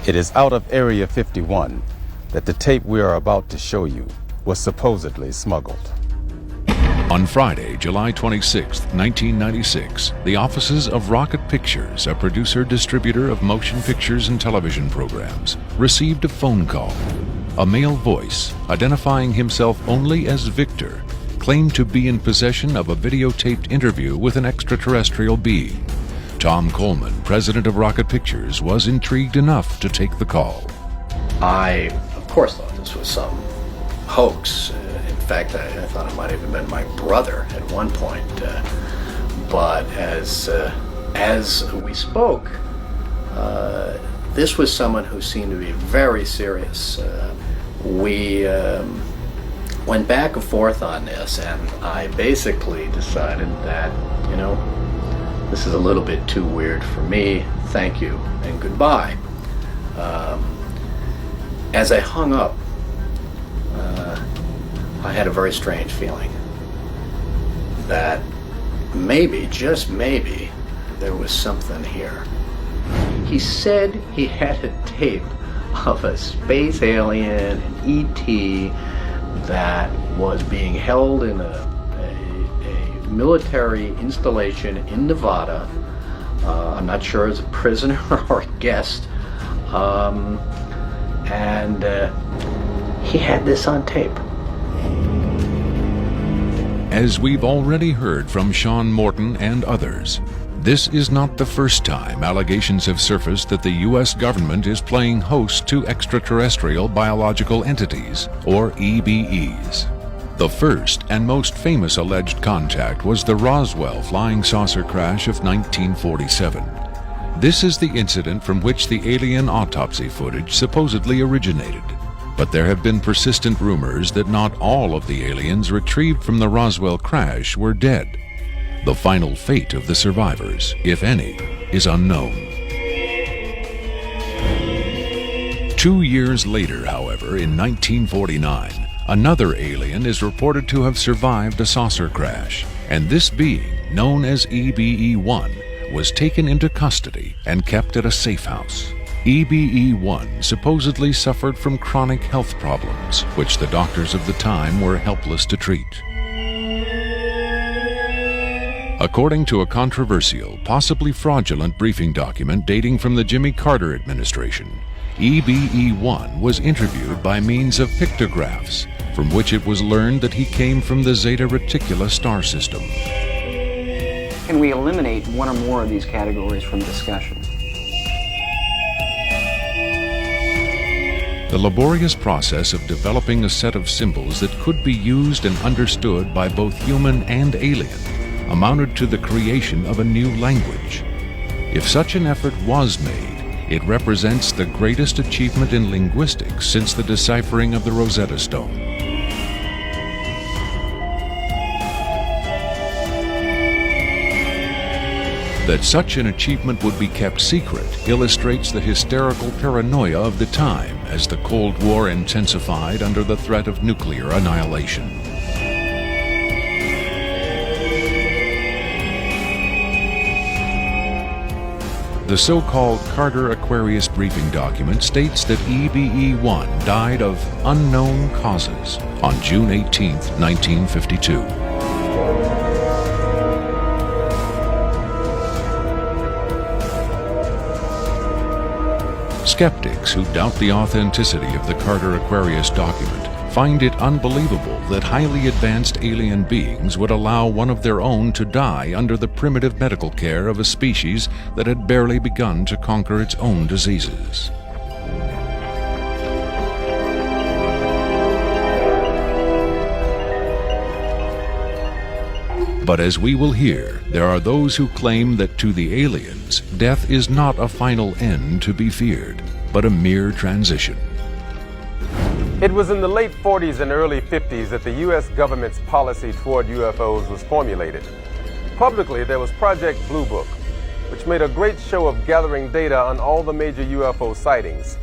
It is out of Area 51 that the tape we are about to show you was supposedly smuggled. On Friday, July 26, 1996, the offices of Rocket Pictures, a producer-distributor of motion pictures and television programs, received a phone call. A male voice, identifying himself only as Victor, claimed to be in possession of a videotaped interview with an extraterrestrial being. Tom Coleman, president of Rocket Pictures, was intrigued enough to take the call. I, of course, thought this was some hoax. In fact, I thought it might have even been my brother at one point. But as we spoke, this was someone who seemed to be very serious. We went back and forth on this, and I basically decided that, this is a little bit too weird for me. Thank you and goodbye. As I hung up, I had a very strange feeling that maybe, just maybe, there was something here. He said he had a tape of a space alien, an ET, that was being held in a military installation in Nevada. I'm not sure as a prisoner or a guest. And he had this on tape. As we've already heard from Sean Morton and others, this is not the first time allegations have surfaced that the U.S. government is playing host to extraterrestrial biological entities, or EBEs. The first and most famous alleged contact was the Roswell flying saucer crash of 1947. This is the incident from which the alien autopsy footage supposedly originated. But there have been persistent rumors that not all of the aliens retrieved from the Roswell crash were dead. The final fate of the survivors, if any, is unknown. 2 years later, however, in 1949, another alien is reported to have survived a saucer crash, and this being, known as EBE-1, was taken into custody and kept at a safe house. EBE-1 supposedly suffered from chronic health problems, which the doctors of the time were helpless to treat. According to a controversial, possibly fraudulent briefing document dating from the Jimmy Carter administration, EBE-1 was interviewed by means of pictographs, from which it was learned that he came from the Zeta Reticuli star system. Can we eliminate one or more of these categories from discussion? The laborious process of developing a set of symbols that could be used and understood by both human and alien amounted to the creation of a new language. If such an effort was made, it represents the greatest achievement in linguistics since the deciphering of the Rosetta Stone. That such an achievement would be kept secret illustrates the hysterical paranoia of the time as the Cold War intensified under the threat of nuclear annihilation. The so-called Carter-Aquarius briefing document states that EBE-1 died of unknown causes on June 18, 1952. Skeptics who doubt the authenticity of the Carter-Aquarius document find it unbelievable that highly advanced alien beings would allow one of their own to die under the primitive medical care of a species that had barely begun to conquer its own diseases. But as we will hear, there are those who claim that to the aliens, death is not a final end to be feared, but a mere transition. It was in the late 40s and early 50s that the U.S. government's policy toward UFOs was formulated. Publicly, there was Project Blue Book, which made a great show of gathering data on all the major UFO sightings,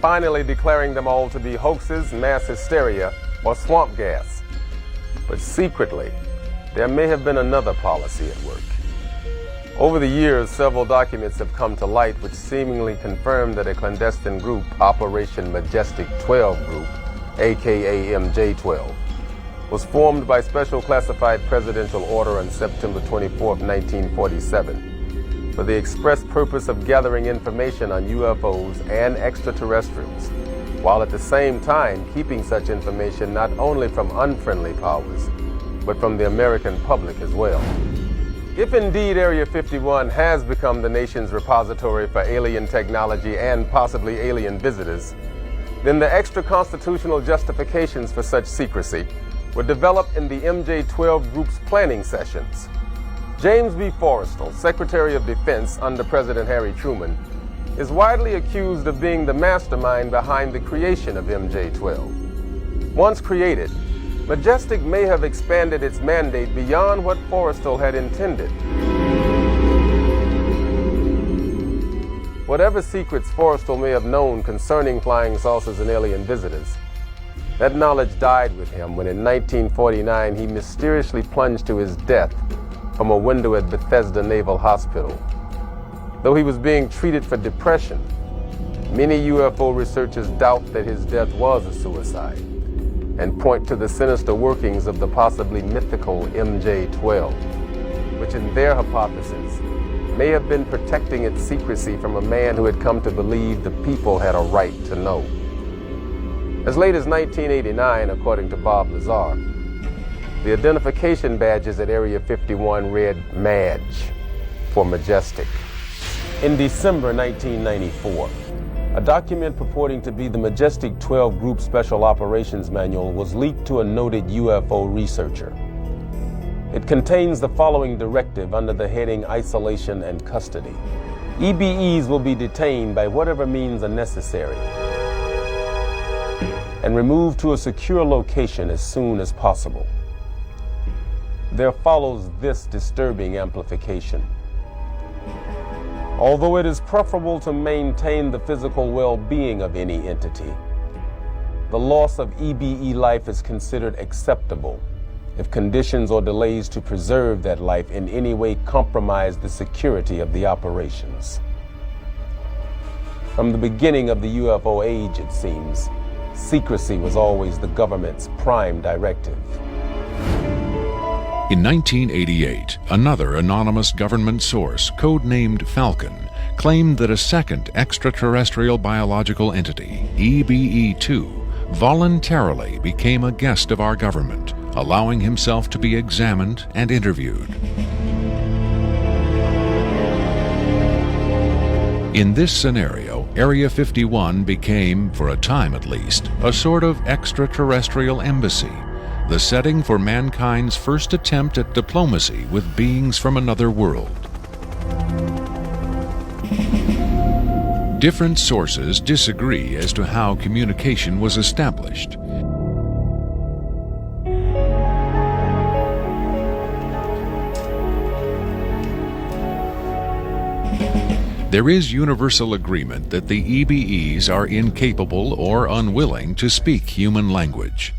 finally declaring them all to be hoaxes, mass hysteria, or swamp gas. But secretly, there may have been another policy at work. Over the years, several documents have come to light which seemingly confirm that a clandestine group, Operation Majestic 12 Group, aka MJ-12, was formed by special classified presidential order on September 24, 1947, for the express purpose of gathering information on UFOs and extraterrestrials, while at the same time keeping such information not only from unfriendly powers, but from the American public as well. If indeed Area 51 has become the nation's repository for alien technology and possibly alien visitors, then the extra-constitutional justifications for such secrecy were developed in the MJ-12 Group's planning sessions. James B. Forrestal, Secretary of Defense under President Harry Truman, is widely accused of being the mastermind behind the creation of MJ-12. Once created, Majestic may have expanded its mandate beyond what Forrestal had intended. Whatever secrets Forrestal may have known concerning flying saucers and alien visitors, that knowledge died with him when in 1949 he mysteriously plunged to his death from a window at Bethesda Naval Hospital. Though he was being treated for depression, many UFO researchers doubt that his death was a suicide and point to the sinister workings of the possibly mythical MJ-12, which in their hypothesis may have been protecting its secrecy from a man who had come to believe the people had a right to know. As late as 1989, according to Bob Lazar, the identification badges at Area 51 read MADGE for Majestic. In December 1994, a document purporting to be the Majestic 12 Group Special Operations Manual was leaked to a noted UFO researcher. It contains the following directive under the heading Isolation and Custody. EBEs will be detained by whatever means are necessary and removed to a secure location as soon as possible. There follows this disturbing amplification. Although it is preferable to maintain the physical well-being of any entity, the loss of EBE life is considered acceptable if conditions or delays to preserve that life in any way compromise the security of the operations. From the beginning of the UFO age, it seems, secrecy was always the government's prime directive. In 1988, another anonymous government source, codenamed Falcon, claimed that a second extraterrestrial biological entity, EBE-2, voluntarily became a guest of our government, allowing himself to be examined and interviewed. In this scenario, Area 51 became, for a time at least, a sort of extraterrestrial embassy, the setting for mankind's first attempt at diplomacy with beings from another world. Different sources disagree as to how communication was established. There is universal agreement that the EBEs are incapable or unwilling to speak human language.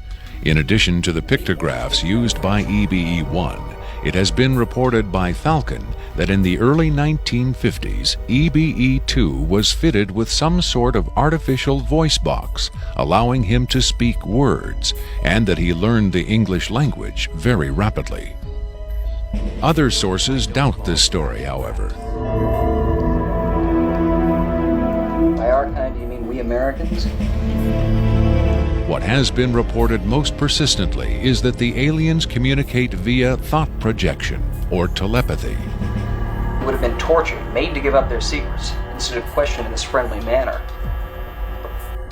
In addition to the pictographs used by EBE-1, it has been reported by Falcon that in the early 1950s, EBE-2 was fitted with some sort of artificial voice box, allowing him to speak words, and that he learned the English language very rapidly. Other sources doubt this story, however. By our kind, do you mean we Americans? What has been reported most persistently is that the aliens communicate via thought projection or telepathy. They would have been tortured, made to give up their secrets, instead of questioned in this friendly manner.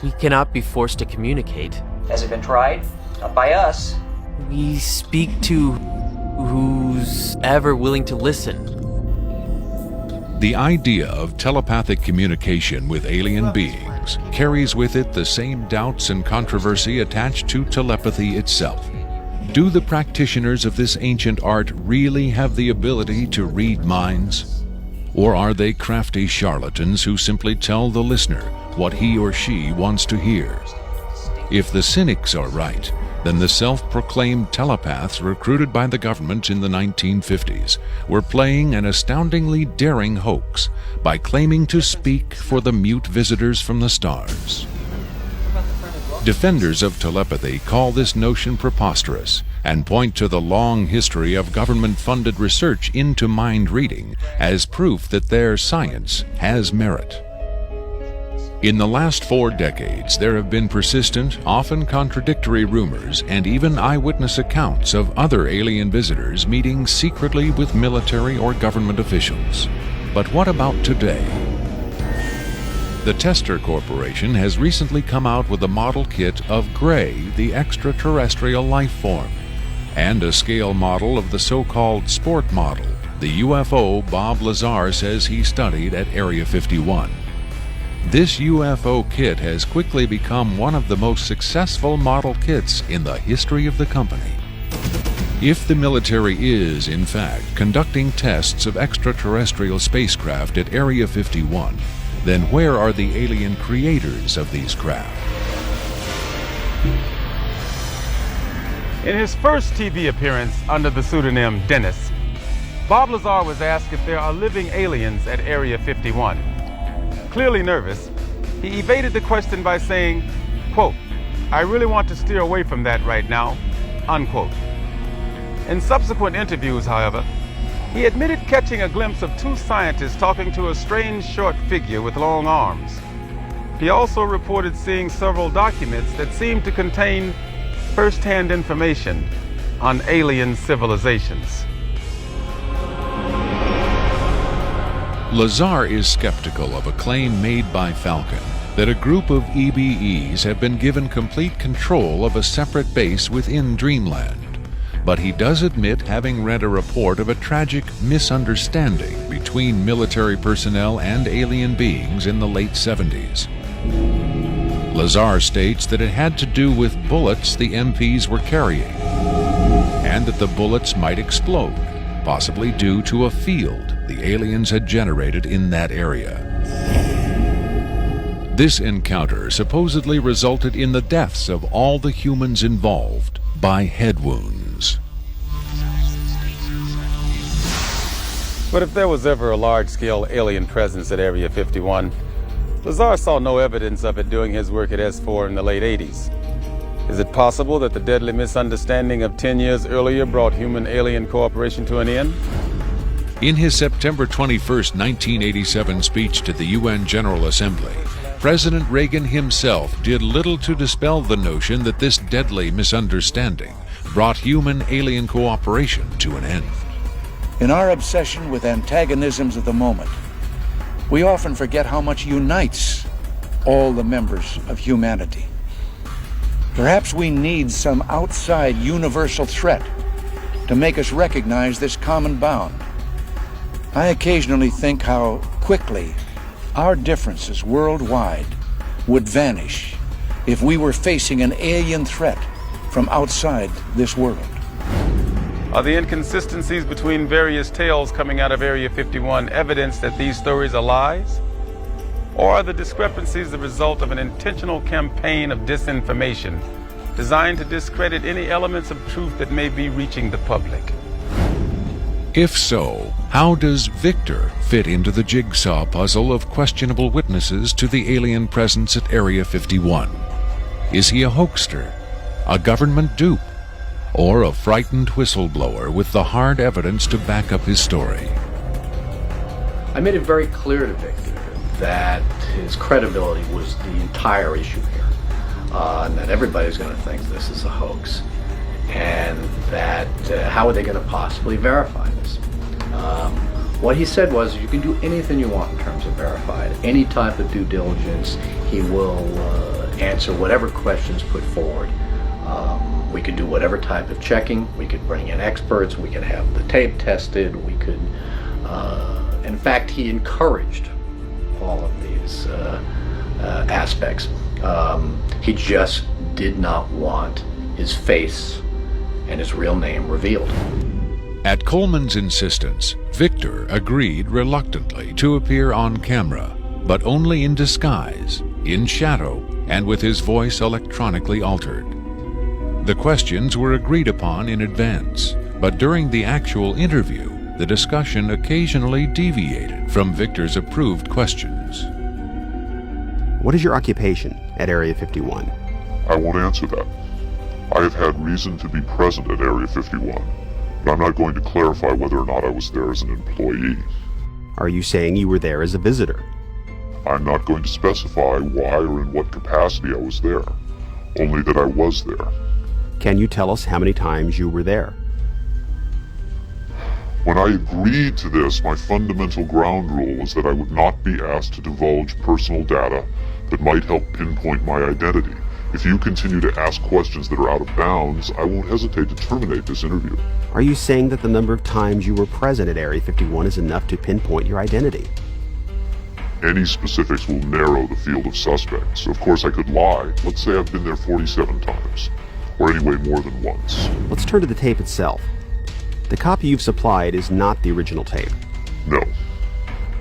We cannot be forced to communicate. Has it been tried? Not by us. We speak to who's ever willing to listen. The idea of telepathic communication with alien beings carries with it the same doubts and controversy attached to telepathy itself. Do the practitioners of this ancient art really have the ability to read minds? Or are they crafty charlatans who simply tell the listener what he or she wants to hear? If the cynics are right, then the self-proclaimed telepaths recruited by the government in the 1950s were playing an astoundingly daring hoax by claiming to speak for the mute visitors from the stars. Defenders of telepathy call this notion preposterous and point to the long history of government-funded research into mind reading as proof that their science has merit. In the last 4 decades, there have been persistent, often contradictory rumors and even eyewitness accounts of other alien visitors meeting secretly with military or government officials. But what about today? The Tester Corporation has recently come out with a model kit of Gray, the extraterrestrial life form, and a scale model of the so-called sport model, the UFO Bob Lazar says he studied at Area 51. This UFO kit has quickly become one of the most successful model kits in the history of the company. If the military is, in fact, conducting tests of extraterrestrial spacecraft at Area 51, then where are the alien creators of these craft? In his first TV appearance under the pseudonym Dennis, Bob Lazar was asked if there are living aliens at Area 51. Clearly nervous, he evaded the question by saying, quote, "I really want to steer away from that right now," unquote. In subsequent interviews, however, he admitted catching a glimpse of 2 scientists talking to a strange short figure with long arms. He also reported seeing several documents that seemed to contain first-hand information on alien civilizations. Lazar is skeptical of a claim made by Falcon that a group of EBEs have been given complete control of a separate base within Dreamland. But he does admit having read a report of a tragic misunderstanding between military personnel and alien beings in the late 70s. Lazar states that it had to do with bullets the MPs were carrying, and that the bullets might explode, possibly due to a field the aliens had generated in that area. This encounter supposedly resulted in the deaths of all the humans involved by head wounds. But if there was ever a large-scale alien presence at Area 51, Lazar saw no evidence of it doing his work at S4 in the late 80s. Is it possible that the deadly misunderstanding of 10 years earlier brought human-alien cooperation to an end? In his September 21, 1987 speech to the UN General Assembly, President Reagan himself did little to dispel the notion that this deadly misunderstanding brought human-alien cooperation to an end. In our obsession with antagonisms of the moment, we often forget how much unites all the members of humanity. Perhaps we need some outside universal threat to make us recognize this common bound. I occasionally think how quickly our differences worldwide would vanish if we were facing an alien threat from outside this world. Are the inconsistencies between various tales coming out of Area 51 evidence that these stories are lies? Or are the discrepancies the result of an intentional campaign of disinformation designed to discredit any elements of truth that may be reaching the public? If so, how does Victor fit into the jigsaw puzzle of questionable witnesses to the alien presence at Area 51? Is he a hoaxer, a government dupe, or a frightened whistleblower with the hard evidence to back up his story? I made it very clear to Victor that his credibility was the entire issue here, and that everybody's going to think this is a hoax, and that how are they going to possibly verify this? What he said was, you can do anything you want in terms of verified, any type of due diligence. He will answer whatever questions put forward. We could do whatever type of checking. We could bring in experts. We could have the tape tested. We could, in fact, he encouraged all of these aspects. He just did not want his face and his real name revealed. At Coleman's insistence, Victor agreed reluctantly to appear on camera, but only in disguise, in shadow, and with his voice electronically altered. The questions were agreed upon in advance, but during the actual interview, the discussion occasionally deviated from Victor's approved questions. What is your occupation at Area 51? I won't answer that. I have had reason to be present at Area 51, but I'm not going to clarify whether or not I was there as an employee. Are you saying you were there as a visitor? I'm not going to specify why or in what capacity I was there, only that I was there. Can you tell us how many times you were there? When I agreed to this, my fundamental ground rule was that I would not be asked to divulge personal data that might help pinpoint my identity. If you continue to ask questions that are out of bounds, I won't hesitate to terminate this interview. Are you saying that the number of times you were present at Area 51 is enough to pinpoint your identity? Any specifics will narrow the field of suspects. Of course, I could lie. Let's say I've been there 47 times, or anyway more than once. Let's turn to the tape itself. The copy you've supplied is not the original tape. No.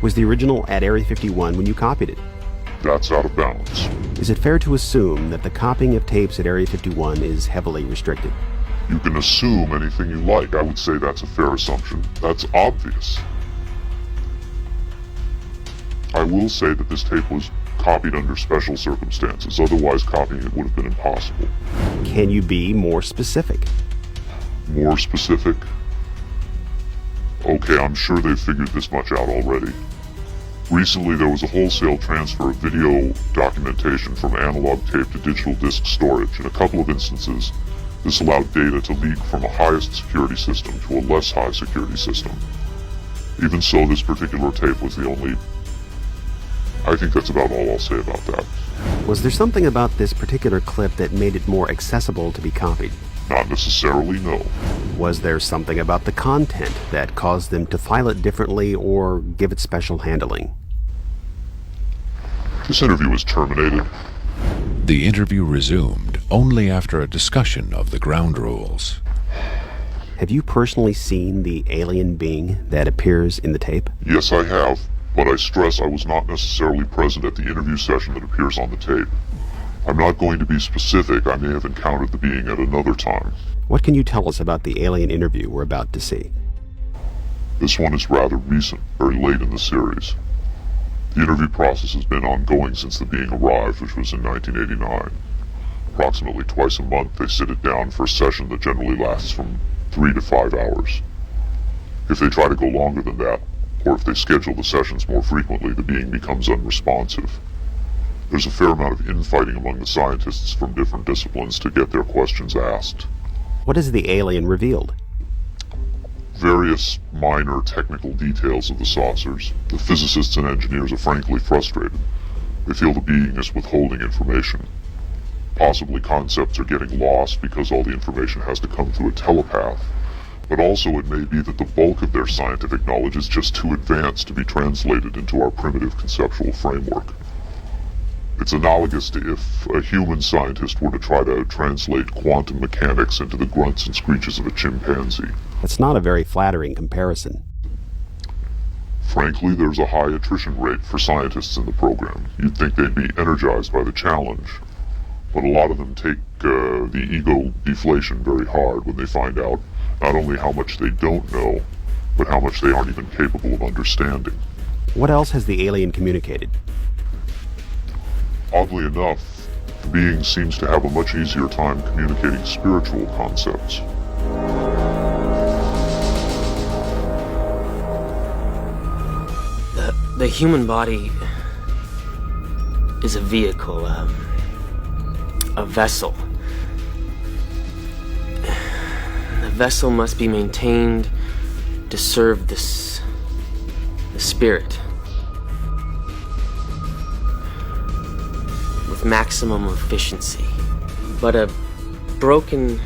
Was the original at Area 51 when you copied it? That's out of bounds. Is it fair to assume that the copying of tapes at Area 51 is heavily restricted? You can assume anything you like. I would say that's a fair assumption. That's obvious. I will say that this tape was copied under special circumstances. Otherwise, copying it would have been impossible. Can you be more specific? More specific? Okay, I'm sure they've figured this much out already. Recently, there was a wholesale transfer of video documentation from analog tape to digital disc storage. In a couple of instances, this allowed data to leak from a highest security system to a less high security system. Even so, this particular tape was the only... I think that's about all I'll say about that. Was there something about this particular clip that made it more accessible to be copied? Not necessarily, no. Was there something about the content that caused them to file it differently or give it special handling? This interview was terminated. The interview resumed only after a discussion of the ground rules. Have you personally seen the alien being that appears in the tape? Yes, I have, but I stress I was not necessarily present at the interview session that appears on the tape. I'm not going to be specific. I may have encountered the being at another time. What can you tell us about the alien interview we're about to see? This one is rather recent, very late in the series. The interview process has been ongoing since the being arrived, which was in 1989. Approximately twice a month, they sit it down for a session that generally lasts from 3 to 5 hours. If they try to go longer than that, or if they schedule the sessions more frequently, the being becomes unresponsive. There's a fair amount of infighting among the scientists from different disciplines to get their questions asked. What has the alien revealed? Various minor technical details of the saucers. The physicists and engineers are frankly frustrated. They feel the being is withholding information. Possibly concepts are getting lost because all the information has to come through a telepath. But also it may be that the bulk of their scientific knowledge is just too advanced to be translated into our primitive conceptual framework. It's analogous to if a human scientist were to try to translate quantum mechanics into the grunts and screeches of a chimpanzee. That's not a very flattering comparison. Frankly, there's a high attrition rate for scientists in the program. You'd think they'd be energized by the challenge. But a lot of them take the ego deflation very hard when they find out not only how much they don't know, but how much they aren't even capable of understanding. What else has the alien communicated? Oddly enough, the being seems to have a much easier time communicating spiritual concepts. The human body is a vehicle, a vessel. The vessel must be maintained to serve the spirit with maximum efficiency. But a broken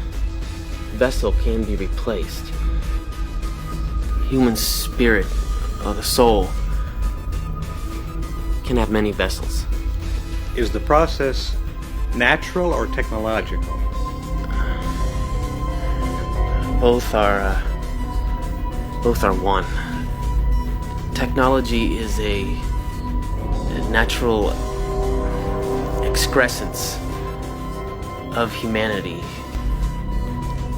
vessel can be replaced. Human spirit, or the soul, can have many vessels. Is the process natural or technological? Both are one. Technology is a natural excrescence of humanity.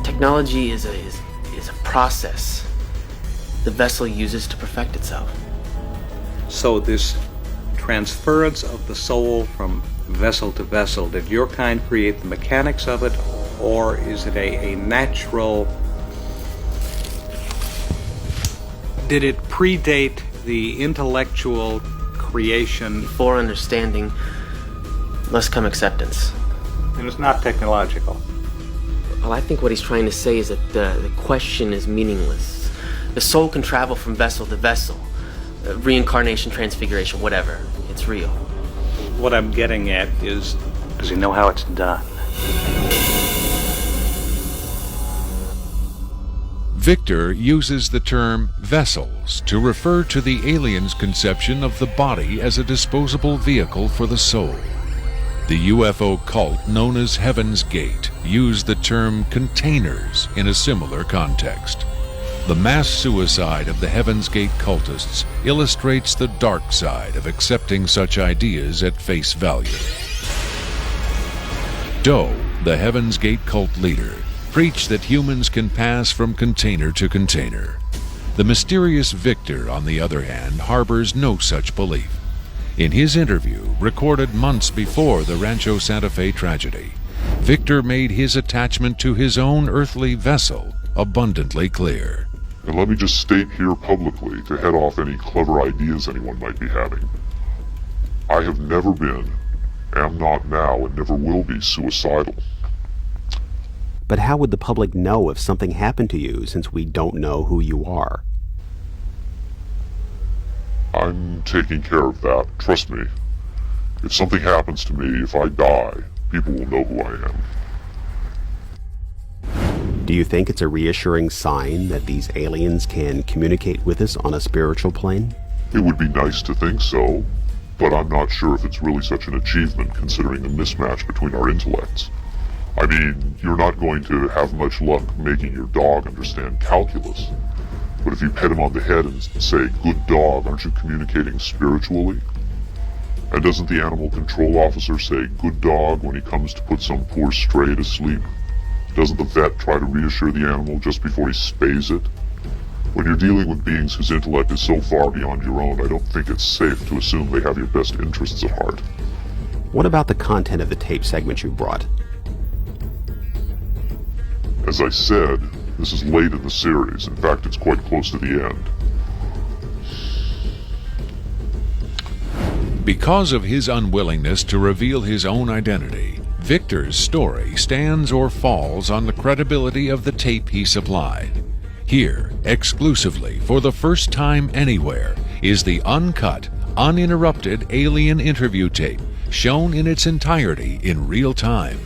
Technology is a process the vessel uses to perfect itself. So this transference of the soul from vessel to vessel, did your kind create the mechanics of it, or is it a natural... Did it predate the intellectual creation? Before understanding must come acceptance. And it's not technological. Well, I think what he's trying to say is that the question is meaningless. The soul can travel from vessel to vessel. Reincarnation, transfiguration, whatever. It's real. What I'm getting at is, does he know how it's done? Victor uses the term vessels to refer to the aliens' conception of the body as a disposable vehicle for the soul. The UFO cult known as Heaven's Gate used the term containers in a similar context. The mass suicide of the Heaven's Gate cultists illustrates the dark side of accepting such ideas at face value. Doe, the Heaven's Gate cult leader, preached that humans can pass from container to container. The mysterious Victor, on the other hand, harbors no such belief. In his interview, recorded months before the Rancho Santa Fe tragedy, Victor made his attachment to his own earthly vessel abundantly clear. And let me just state here publicly, to head off any clever ideas anyone might be having, I have never been, am not now, and never will be suicidal. But how would the public know if something happened to you, since we don't know who you are? I'm taking care of that, trust me. If something happens to me, if I die, people will know who I am. Do you think it's a reassuring sign that these aliens can communicate with us on a spiritual plane? It would be nice to think so, but I'm not sure if it's really such an achievement considering the mismatch between our intellects. I mean, you're not going to have much luck making your dog understand calculus. But if you pet him on the head and say, "Good dog," aren't you communicating spiritually? And doesn't the animal control officer say, "Good dog," when he comes to put some poor stray to sleep? Doesn't the vet try to reassure the animal just before he spays it? When you're dealing with beings whose intellect is so far beyond your own, I don't think it's safe to assume they have your best interests at heart. What about the content of the tape segment you brought? As I said, this is late in the series. In fact, it's quite close to the end. Because of his unwillingness to reveal his own identity, Victor's story stands or falls on the credibility of the tape he supplied. Here, exclusively, for the first time anywhere, is the uncut, uninterrupted alien interview tape, shown in its entirety in real time.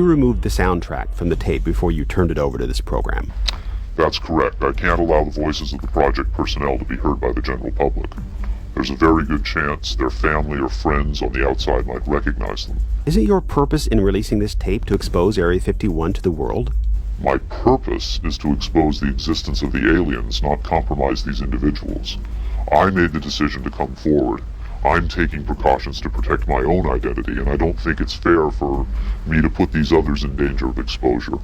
you removed the soundtrack from the tape before you turned it over to this program. That's correct. I can't allow the voices of the project personnel to be heard by the general public. There's a very good chance their family or friends on the outside might recognize them. Isn't your purpose in releasing this tape to expose Area 51 to the world? My purpose is to expose the existence of the aliens, not compromise these individuals. I made the decision to come forward. I'm taking precautions to protect my own identity, and I don't think it's fair for me to put these others in danger of exposure.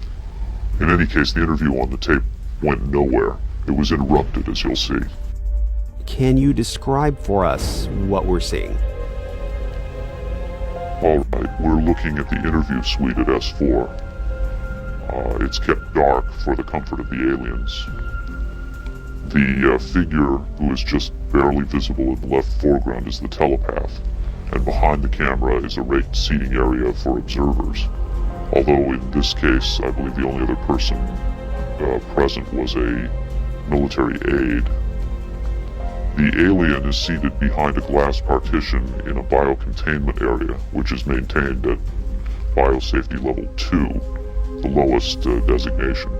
In any case, the interview on the tape went nowhere. It was interrupted, as you'll see. Can you describe for us what we're seeing? All right, we're looking at the interview suite at S4. It's kept dark for the comfort of the aliens. The figure who is just barely visible in the left foreground is the telepath, and behind the camera is a raked seating area for observers. Although in this case, I believe the only other person present was a military aide. The alien is seated behind a glass partition in a biocontainment area, which is maintained at Biosafety Level 2, the lowest designation.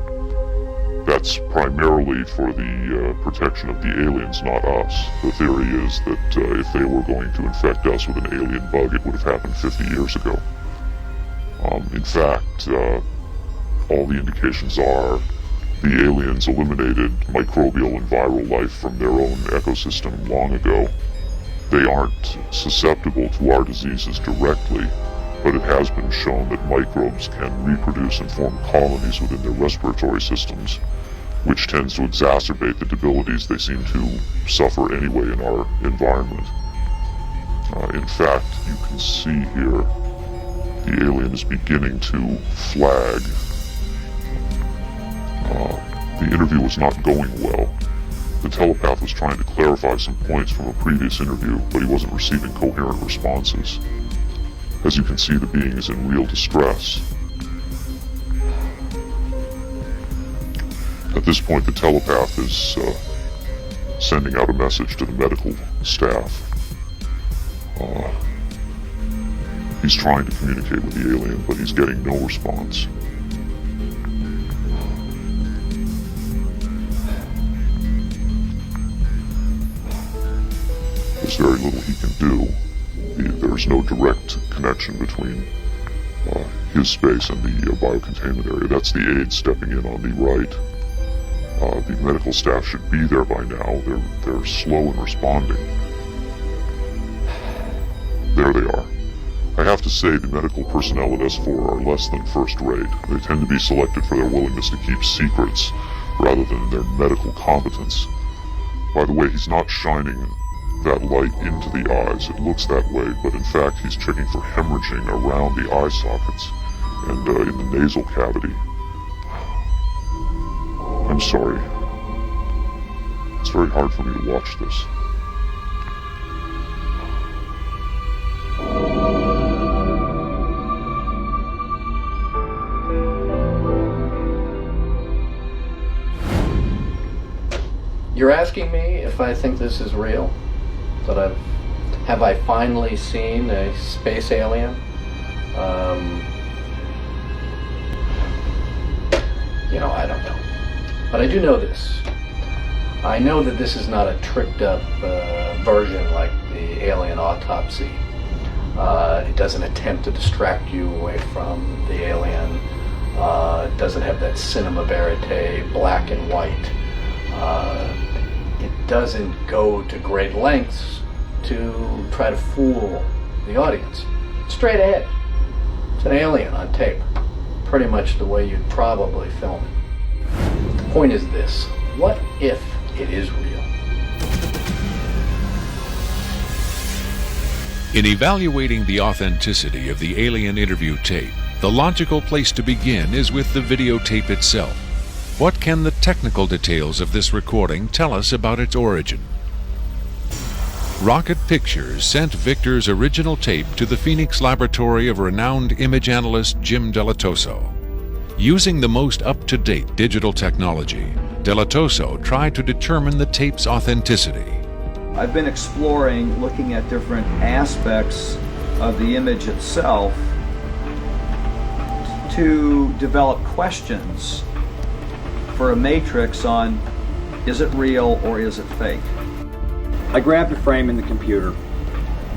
That's primarily for the protection of the aliens, not us. The theory is that if they were going to infect us with an alien bug, it would have happened 50 years ago. In fact, all the indications are the aliens eliminated microbial and viral life from their own ecosystem long ago. They aren't susceptible to our diseases directly, but it has been shown that microbes can reproduce and form colonies within their respiratory systems, which tends to exacerbate the debilities they seem to suffer anyway in our environment. In fact, you can see here the alien is beginning to flag. The interview was not going well. The telepath was trying to clarify some points from a previous interview, but he wasn't receiving coherent responses. As you can see, the being is in real distress. At this point, the telepath is sending out a message to the medical staff. He's trying to communicate with the alien, but he's getting no response. There's very little he can do. There's no direct connection between his space and the biocontainment area. That's the aide stepping in on the right. The medical staff should be there by now. They're slow in responding. There they are. I have to say the medical personnel at S4 are less than first rate. They tend to be selected for their willingness to keep secrets rather than their medical competence. By the way, he's not shining that light into the eyes. It looks that way, but in fact he's checking for hemorrhaging around the eye sockets and in the nasal cavity. I'm sorry. It's very hard for me to watch this. You're asking me if I think this is real? That have I finally seen a space alien? I don't know. But I do know this. I know that this is not a tricked up version like the Alien Autopsy. It doesn't attempt to distract you away from the alien. It doesn't have that cinema verite, black and white. It doesn't go to great lengths to try to fool the audience. Straight ahead. It's an alien on tape. Pretty much the way you'd probably film it. The point is this: what if it is real? In evaluating the authenticity of the alien interview tape, the logical place to begin is with the videotape itself. What can the technical details of this recording tell us about its origin? Rocket Pictures sent Victor's original tape to the Phoenix laboratory of renowned image analyst Jim Delatoso. Using the most up-to-date digital technology, Delatoso tried to determine the tape's authenticity. I've been exploring, looking at different aspects of the image itself to develop questions for a matrix on, is it real or is it fake? I grabbed a frame in the computer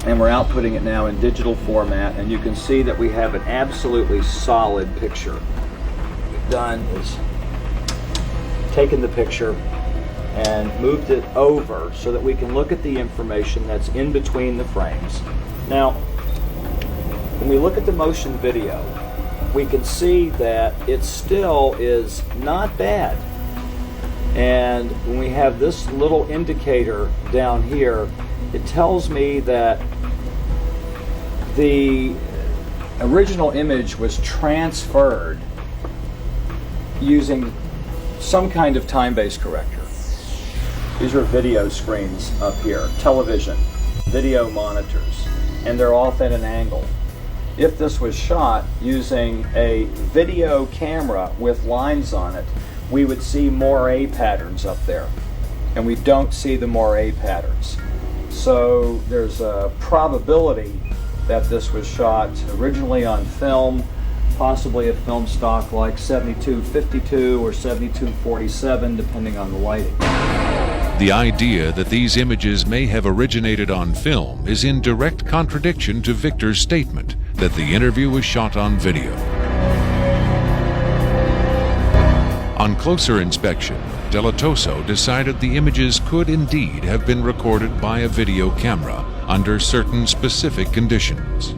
and we're outputting it now in digital format, and you can see that we have an absolutely solid picture. What we've done is taken the picture and moved it over so that we can look at the information that's in between the frames. Now, when we look at the motion video, we can see that it still is not bad. And when we have this little indicator down here, it tells me that the original image was transferred using some kind of time-based corrector. These are video screens up here, television, video monitors, and they're off at an angle. If this was shot using a video camera with lines on it, we would see moire patterns up there, and we don't see the moire patterns. So there's a probability that this was shot originally on film, possibly a film stock like 7252 or 7247, depending on the lighting. The idea that these images may have originated on film is in direct contradiction to Victor's statement that the interview was shot on video. On closer inspection, Della Tosso decided the images could indeed have been recorded by a video camera under certain specific conditions.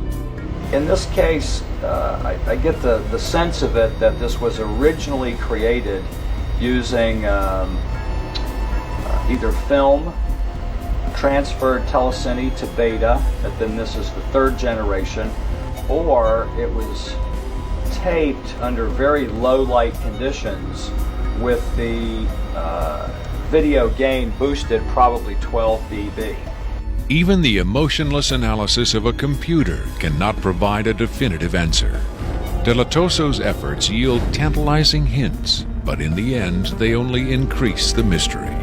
In this case, I get the sense of it that this was originally created using either film, transferred telecine to beta, and then this is the third generation, or it was taped under very low light conditions with the video gain boosted probably 12 dB. Even the emotionless analysis of a computer cannot provide a definitive answer. Della Tosso's efforts yield tantalizing hints, but in the end they only increase the mystery.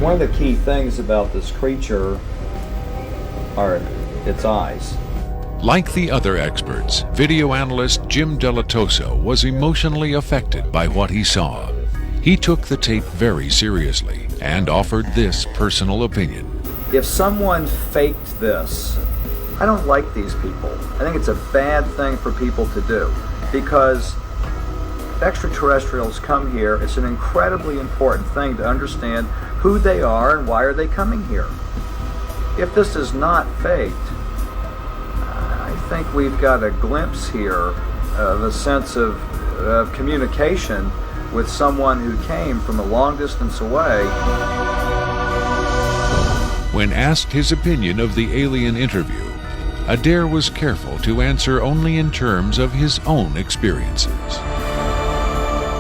One of the key things about this creature are its eyes. Like the other experts, video analyst Jim Della Tosso was emotionally affected by what he saw. He took the tape very seriously and offered this personal opinion. If someone faked this, I don't like these people. I think it's a bad thing for people to do, because extraterrestrials come here. It's an incredibly important thing to understand who they are and why are they coming here. If this is not faked, I think we've got a glimpse here of a sense of communication with someone who came from a long distance away. When asked his opinion of the alien interview, Adair was careful to answer only in terms of his own experiences.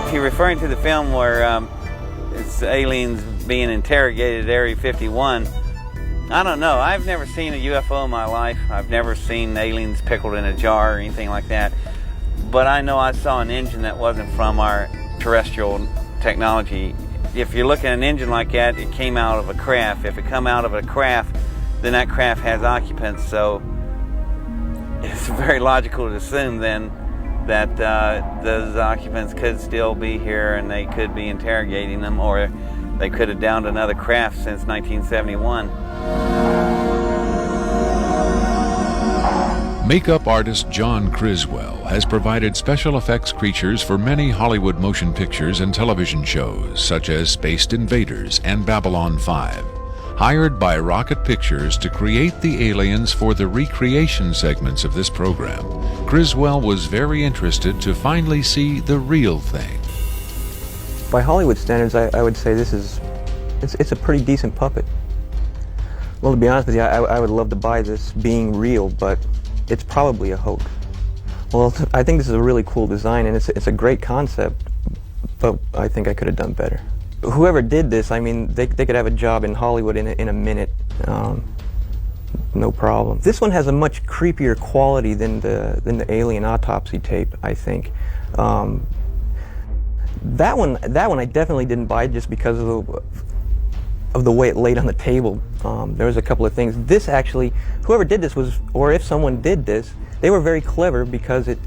If you're referring to the film where it's aliens being interrogated at Area 51, I don't know. I've never seen a UFO in my life. I've never seen aliens pickled in a jar or anything like that. But I know I saw an engine that wasn't from our terrestrial technology. If you look at an engine like that, it came out of a craft. If it come out of a craft, then that craft has occupants. So it's very logical to assume then that those occupants could still be here and they could be interrogating them, or they could have downed another craft since 1971. Makeup artist John Criswell has provided special effects creatures for many Hollywood motion pictures and television shows, such as Spaced Invaders and Babylon 5. Hired by Rocket Pictures to create the aliens for the recreation segments of this program, Criswell was very interested to finally see the real thing. By Hollywood standards, I would say it's a pretty decent puppet. Well, to be honest with you, I would love to buy this being real, but it's probably a hoax. Well, I think this is a really cool design, and it's a great concept, but I think I could have done better. Whoever did this, I mean, they could have a job in Hollywood in a minute, no problem. This one has a much creepier quality than the alien autopsy tape, I think. That one I definitely didn't buy just because of the way it laid on the table. There was a couple of things. This actually, whoever did this was, or if someone did this, they were very clever because it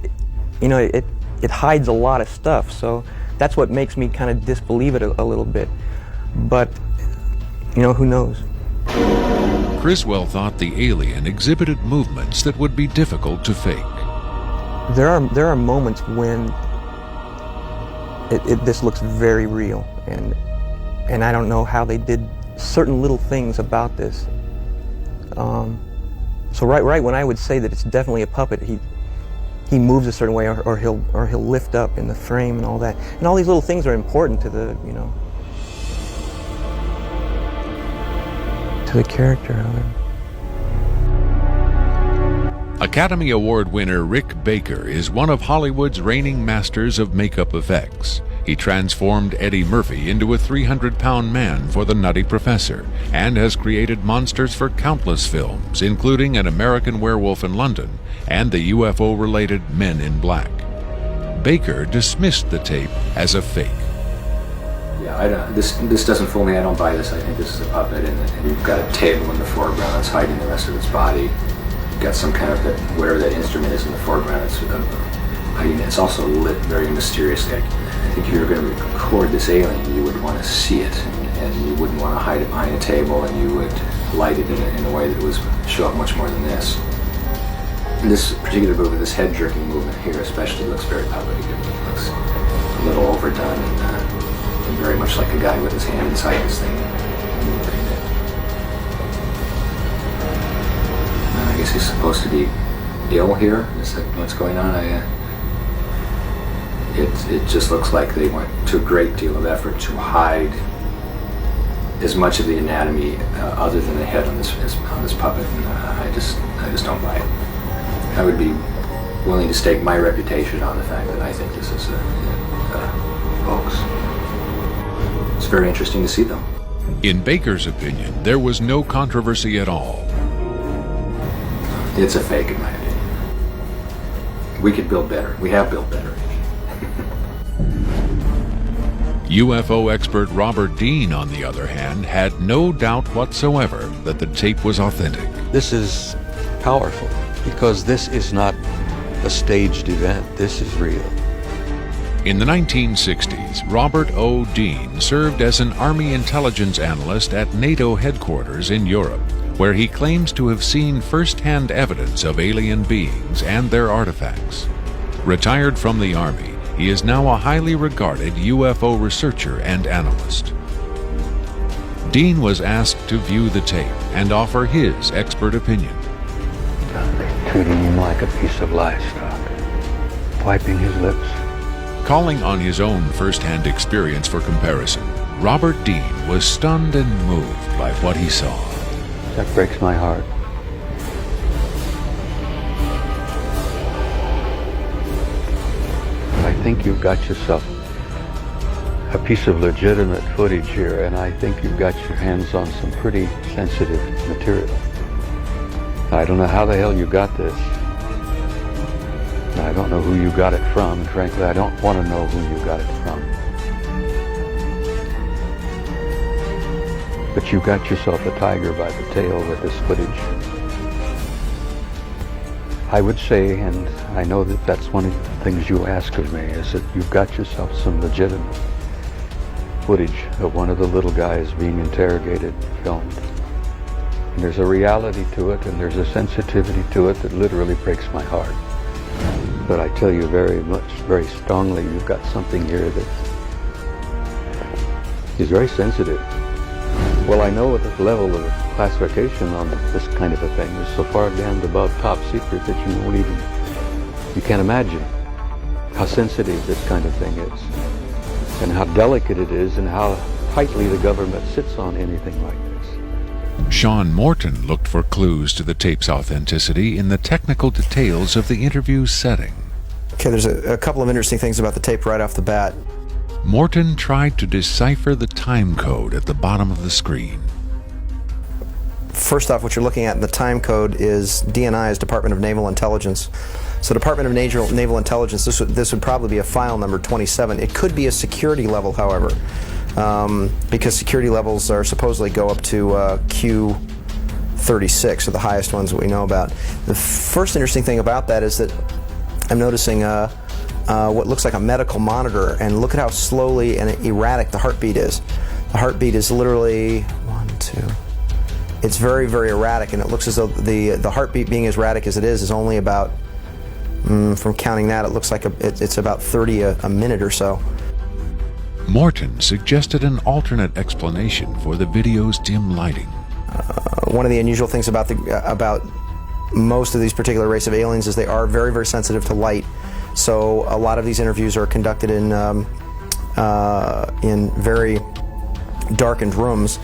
hides a lot of stuff. So that's what makes me kind of disbelieve it a little bit. But, who knows? Criswell thought the alien exhibited movements that would be difficult to fake. There are moments when this looks very real, and I don't know how they did certain little things about this. So right when I would say that it's definitely a puppet, he moves a certain way, or he'll lift up in the frame and all that, and all these little things are important to the to the character of it. Academy Award winner Rick Baker is one of Hollywood's reigning masters of makeup effects. He transformed Eddie Murphy into a 300-pound man for The Nutty Professor and has created monsters for countless films, including An American Werewolf in London and the UFO-related Men in Black. Baker dismissed the tape as a fake. Yeah, this doesn't fool me. I don't buy this. I think this is a puppet, and you've got a table in the foreground that's hiding the rest of its body. You've got some kind of whatever that instrument is in the foreground. It's also lit very mysteriously. I think if you were going to record this alien, you would want to see it, and you wouldn't want to hide it behind a table, and you would light it in a way that would show up much more than this. And this particular movement, this head-jerking movement here especially, looks very puppety. It looks a little overdone and very much like a guy with his hand inside this thing. I guess he's supposed to be ill here. Is that what's going on? It just looks like they went to a great deal of effort to hide as much of the anatomy other than the head on this puppet, and I just don't buy it. I would be willing to stake my reputation on the fact that I think this is a hoax. It's very interesting to see them. In Baker's opinion, there was no controversy at all. It's a fake, in my opinion. We could build better. We have built better. UFO expert Robert Dean, on the other hand, had no doubt whatsoever that the tape was authentic. This is powerful because this is not a staged event. This is real. In the 1960s, Robert O. Dean served as an Army intelligence analyst at NATO headquarters in Europe, where he claims to have seen first-hand evidence of alien beings and their artifacts. Retired from the Army, he is now a highly regarded UFO researcher and analyst. Dean was asked to view the tape and offer his expert opinion. They're treating him like a piece of livestock, wiping his lips. Calling on his own first-hand experience for comparison, Robert Dean was stunned and moved by what he saw. That breaks my heart. I think you've got yourself a piece of legitimate footage here, and I think you've got your hands on some pretty sensitive material. I don't know how the hell you got this. I don't know who you got it from, and frankly, I don't want to know who you got it from. But you got yourself a tiger by the tail with this footage. I would say, and I know that that's one of the things you ask of me, is that you've got yourself some legitimate footage of one of the little guys being interrogated, filmed. And there's a reality to it, and there's a sensitivity to it that literally breaks my heart. But I tell you very strongly, you've got something here that is very sensitive. Well, I know that the level of classification on this kind of a thing is so far damned above top secret that you can't imagine how sensitive this kind of thing is, and how delicate it is, and how tightly the government sits on anything like this. Sean Morton looked for clues to the tape's authenticity in the technical details of the interview's setting. Okay, there's a couple of interesting things about the tape right off the bat. Morton tried to decipher the time code at the bottom of the screen. First off, what you're looking at in the time code is DNI, is Department of Naval Intelligence. So Department of Naval Intelligence, this would probably be a file number 27. It could be a security level, however, because security levels are supposedly go up to Q 36 are the highest ones that we know about. The first interesting thing about that is that I'm noticing what looks like a medical monitor, and look at how slowly and erratic the heartbeat is. The heartbeat is literally 1, 2. It's very, very erratic, and it looks as though the heartbeat, being as erratic as it is only about, from counting that, it looks like it's about 30 a minute or so. Morton suggested an alternate explanation for the video's dim lighting. One of the unusual things about most of these particular race of aliens is they are very, very sensitive to light. So a lot of these interviews are conducted in very darkened rooms.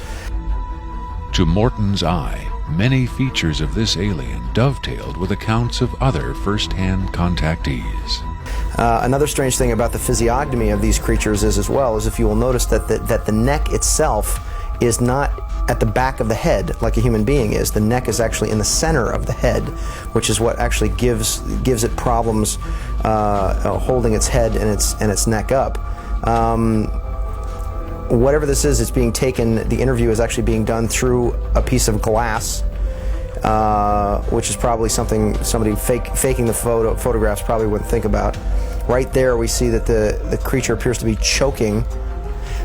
To Morton's eye, many features of this alien dovetailed with accounts of other first-hand contactees. Another strange thing about the physiognomy of these creatures is, as well, is if you will notice that the neck itself is not at the back of the head like a human being is. The neck is actually in the center of the head, which is what actually gives it problems holding its head and its neck up. Whatever this is, it's being taken. The interview is actually being done through a piece of glass, which is probably something somebody faking the photographs probably wouldn't think about. Right there, we see that the creature appears to be choking.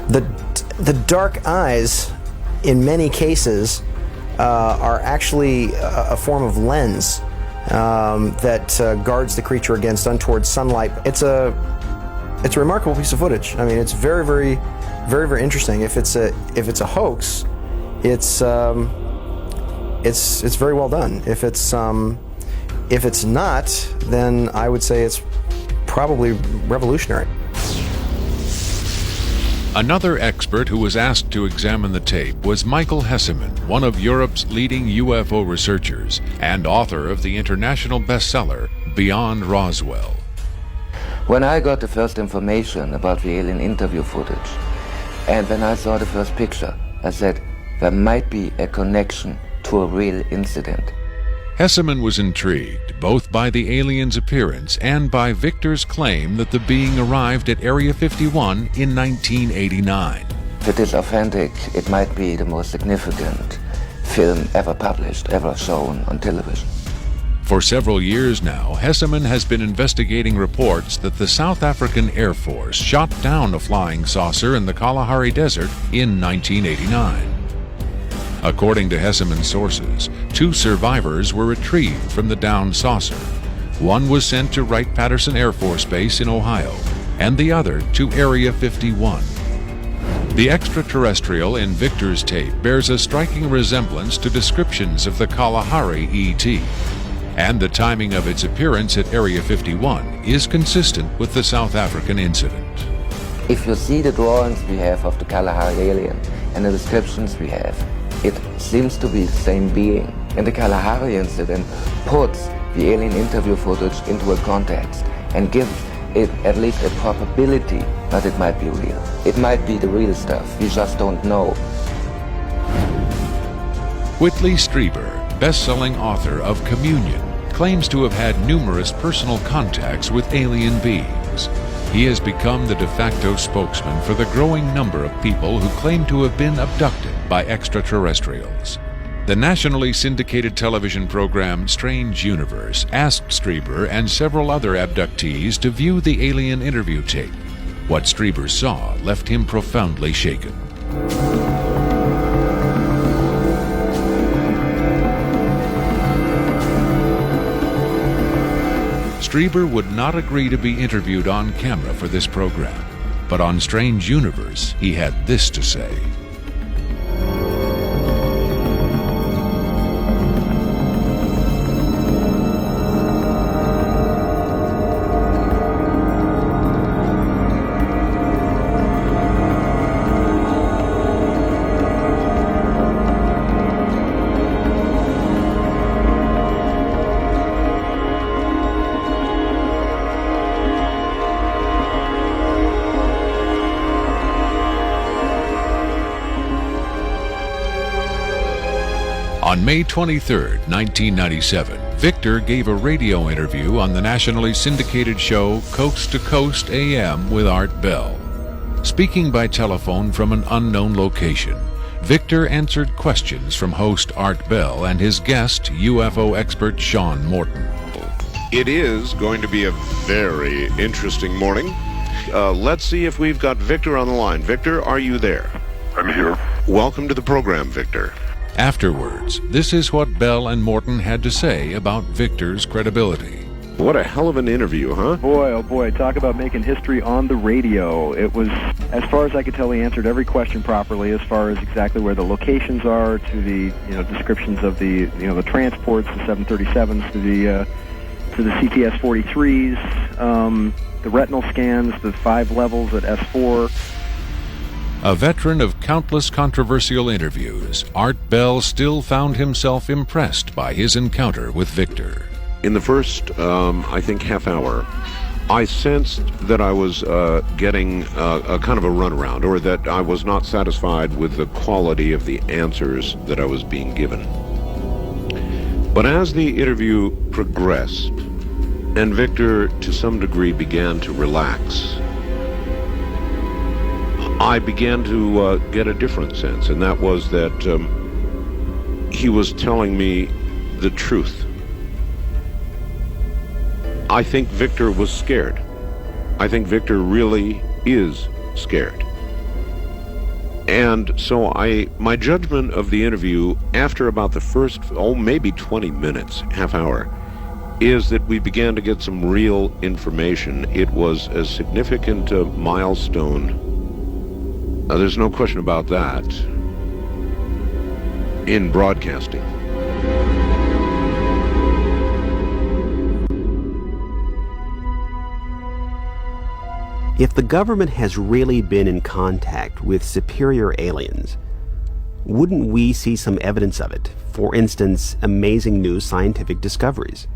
The dark eyes, in many cases, are actually a form of lens that guards the creature against untoward sunlight. It's a remarkable piece of footage. I mean, it's very, very, very, very interesting. If it's a hoax, it's very well done. If it's not, then I would say it's probably revolutionary. Another expert who was asked to examine the tape was Michael Hesseman, one of Europe's leading UFO researchers and author of the international bestseller Beyond Roswell. When I got the first information about the alien interview footage, and when I saw the first picture, I said there might be a connection to a real incident. Hesseman was intrigued both by the alien's appearance and by Victor's claim that the being arrived at Area 51 in 1989. If it is authentic, it might be the most significant film ever published, ever shown on television. For several years now, Hesseman has been investigating reports that the South African Air Force shot down a flying saucer in the Kalahari Desert in 1989. According to Hesseman's sources, 2 survivors were retrieved from the downed saucer. One was sent to Wright-Patterson Air Force Base in Ohio, and the other to Area 51. The extraterrestrial in Victor's tape bears a striking resemblance to descriptions of the Kalahari ET, and the timing of its appearance at Area 51 is consistent with the South African incident. If you see the drawings we have of the Kalahari alien and the descriptions we have, it seems to be the same being. And the Kalahari incident puts the alien interview footage into a context and gives it at least a probability that it might be real. It might be the real stuff, we just don't know. Whitley Strieber, best-selling author of Communion, claims to have had numerous personal contacts with alien beings. He has become the de facto spokesman for the growing number of people who claim to have been abducted by extraterrestrials. The nationally syndicated television program Strange Universe asked Strieber and several other abductees to view the alien interview tape. What Strieber saw left him profoundly shaken. Strieber would not agree to be interviewed on camera for this program, but on Strange Universe he had this to say. On May 23, 1997, Victor gave a radio interview on the nationally syndicated show Coast to Coast AM with Art Bell. Speaking by telephone from an unknown location, Victor answered questions from host Art Bell and his guest, UFO expert Sean Morton. It is going to be a very interesting morning. Let's see if we've got Victor on the line. Victor, are you there? I'm here. Welcome to the program, Victor. Afterwards, this is what Bell and Morton had to say about Victor's credibility. What a hell of an interview, huh? Boy, oh boy, talk about making history on the radio. It was, as far as I could tell, he answered every question properly, as far as exactly where the locations are, to the descriptions of the the transports, the 737s, to the CTS-43s, the retinal scans, the 5 levels at S4. A veteran of countless controversial interviews, Art Bell still found himself impressed by his encounter with Victor. In the first, I think, half hour, I sensed that I was getting a kind of a runaround, or that I was not satisfied with the quality of the answers that I was being given. But as the interview progressed, and Victor, to some degree, began to relax, I began to get a different sense, and that was that he was telling me the truth. I think Victor was scared. I think Victor really is scared. And so my judgment of the interview after about the first, maybe 20 minutes, half hour, is that we began to get some real information. It was a significant milestone. There's no question about that in broadcasting. If the government has really been in contact with superior aliens, wouldn't we see some evidence of it? For instance, amazing new scientific discoveries.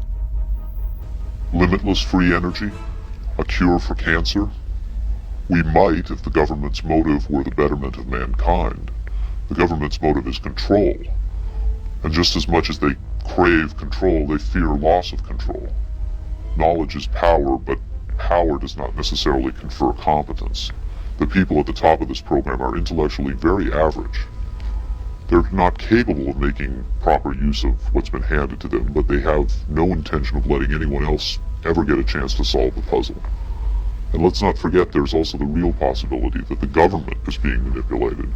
Limitless free energy? A cure for cancer? We might if the government's motive were the betterment of mankind. The government's motive is control. And just as much as they crave control, they fear loss of control. Knowledge is power, but power does not necessarily confer competence. The people at the top of this program are intellectually very average. They're not capable of making proper use of what's been handed to them, but they have no intention of letting anyone else ever get a chance to solve the puzzle. And let's not forget there's also the real possibility that the government is being manipulated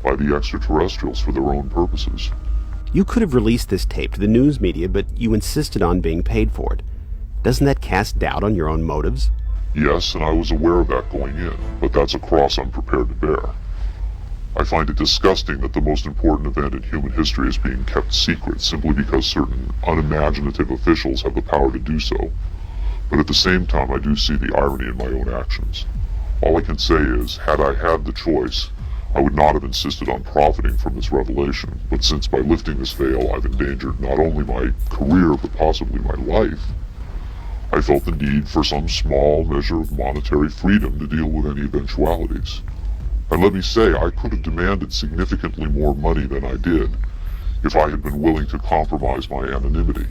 by the extraterrestrials for their own purposes. You could have released this tape to the news media, but you insisted on being paid for it. Doesn't that cast doubt on your own motives? Yes, and I was aware of that going in, but that's a cross I'm prepared to bear. I find it disgusting that the most important event in human history is being kept secret simply because certain unimaginative officials have the power to do so. But at the same time, I do see the irony in my own actions. All I can say is, had I had the choice, I would not have insisted on profiting from this revelation, but since by lifting this veil I've endangered not only my career, but possibly my life, I felt the need for some small measure of monetary freedom to deal with any eventualities. And let me say, I could have demanded significantly more money than I did if I had been willing to compromise my anonymity.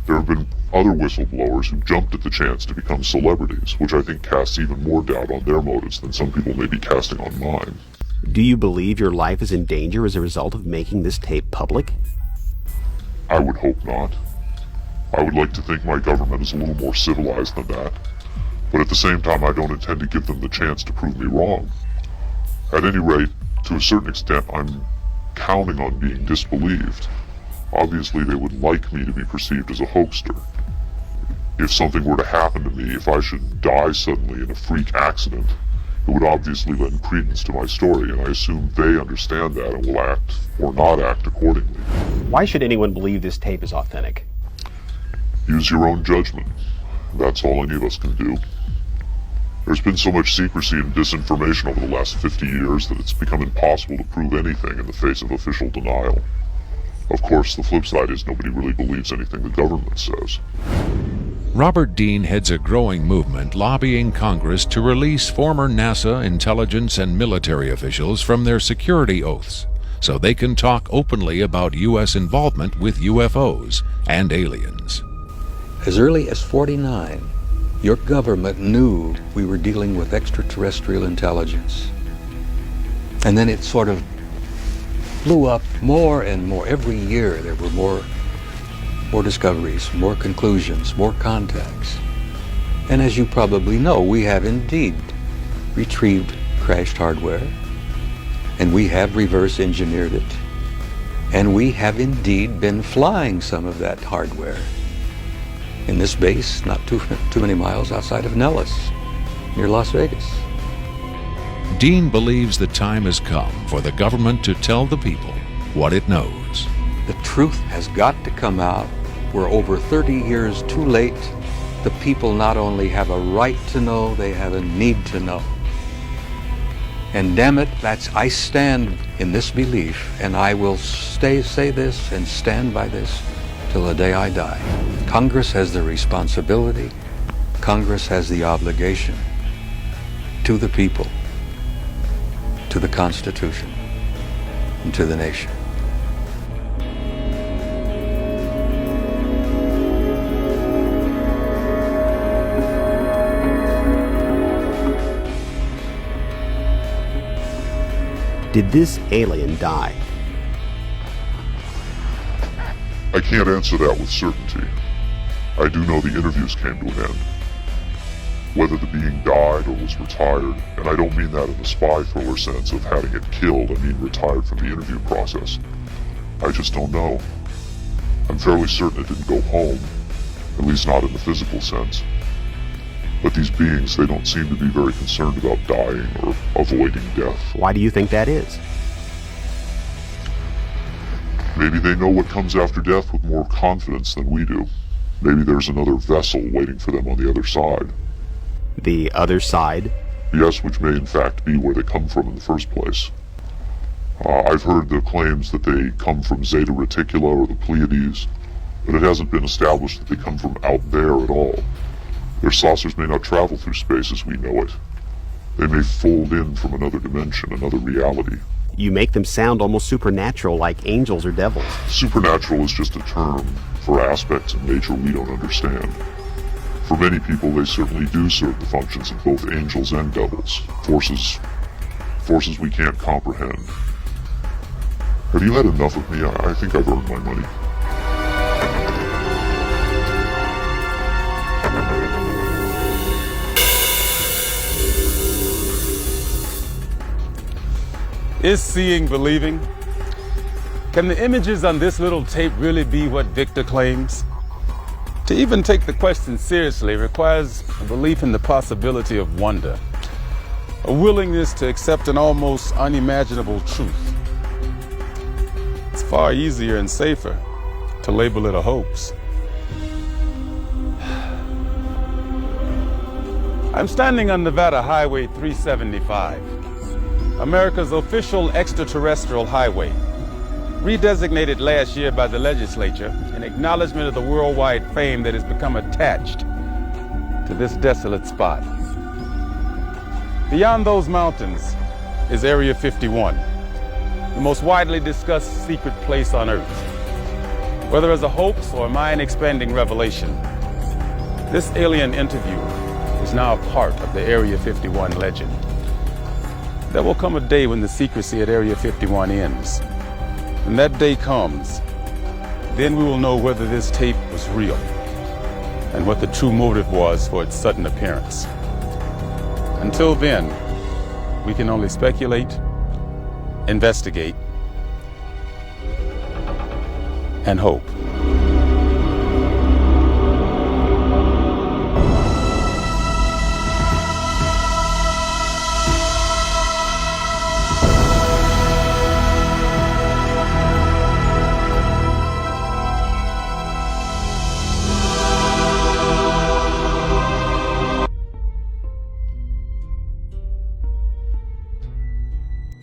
There have been other whistleblowers who jumped at the chance to become celebrities, which I think casts even more doubt on their motives than some people may be casting on mine. Do you believe your life is in danger as a result of making this tape public? I would hope not. I would like to think my government is a little more civilized than that, but at the same time I don't intend to give them the chance to prove me wrong. At any rate, to a certain extent, I'm counting on being disbelieved. Obviously they would like me to be perceived as a hoaxer. If something were to happen to me, if I should die suddenly in a freak accident, it would obviously lend credence to my story, and I assume they understand that and will act or not act accordingly. Why should anyone believe this tape is authentic? Use your own judgment. That's all any of us can do. There's been so much secrecy and disinformation over the last 50 years that it's become impossible to prove anything in the face of official denial. Of course, the flip side is nobody really believes anything the government says. Robert Dean heads a growing movement lobbying Congress to release former NASA intelligence and military officials from their security oaths so they can talk openly about U.S. involvement with UFOs and aliens. As early as '49, your government knew we were dealing with extraterrestrial intelligence. And then it sort of blew up more and more. Every year there were more discoveries, more conclusions, more contacts. And as you probably know, we have indeed retrieved crashed hardware, and we have reverse engineered it, and we have indeed been flying some of that hardware in this base not too many miles outside of Nellis, near Las Vegas. Dean believes the time has come for the government to tell the people what it knows. The truth has got to come out. We're over 30 years too late. The people not only have a right to know, they have a need to know. And damn it, I stand in this belief, and I will say this and stand by this till the day I die. Congress has the responsibility, Congress has the obligation to the people, to the Constitution, and to the nation. Did this alien die? I can't answer that with certainty. I do know the interviews came to an end. Whether the being died or was retired, and I don't mean that in the spy thriller sense of having it killed, I mean retired from the interview process. I just don't know. I'm fairly certain it didn't go home, at least not in the physical sense. But these beings, they don't seem to be very concerned about dying or avoiding death. Why do you think that is? Maybe they know what comes after death with more confidence than we do. Maybe there's another vessel waiting for them on the other side. The other side? Yes, which may in fact be where they come from in the first place. I've heard the claims that they come from Zeta Reticula or the Pleiades, but it hasn't been established that they come from out there at all. Their saucers may not travel through space as we know it. They may fold in from another dimension, another reality. You make them sound almost supernatural, like angels or devils. Supernatural is just a term for aspects of nature we don't understand. For many people, they certainly do serve the functions of both angels and devils, forces we can't comprehend. Have you had enough of me? I think I've earned my money. Is seeing believing? Can the images on this little tape really be what Victor claims? To even take the question seriously requires a belief in the possibility of wonder, a willingness to accept an almost unimaginable truth. It's far easier and safer to label it a hoax. I'm standing on Nevada Highway 375. America's official extraterrestrial highway, redesignated last year by the legislature in acknowledgement of the worldwide fame that has become attached to this desolate spot. Beyond those mountains is Area 51, the most widely discussed secret place on Earth. Whether as a hoax or a mind-expanding revelation, this alien interview is now a part of the Area 51 legend. There will come a day when the secrecy at Area 51 ends. When that day comes, then we will know whether this tape was real and what the true motive was for its sudden appearance. Until then, we can only speculate, investigate, and hope.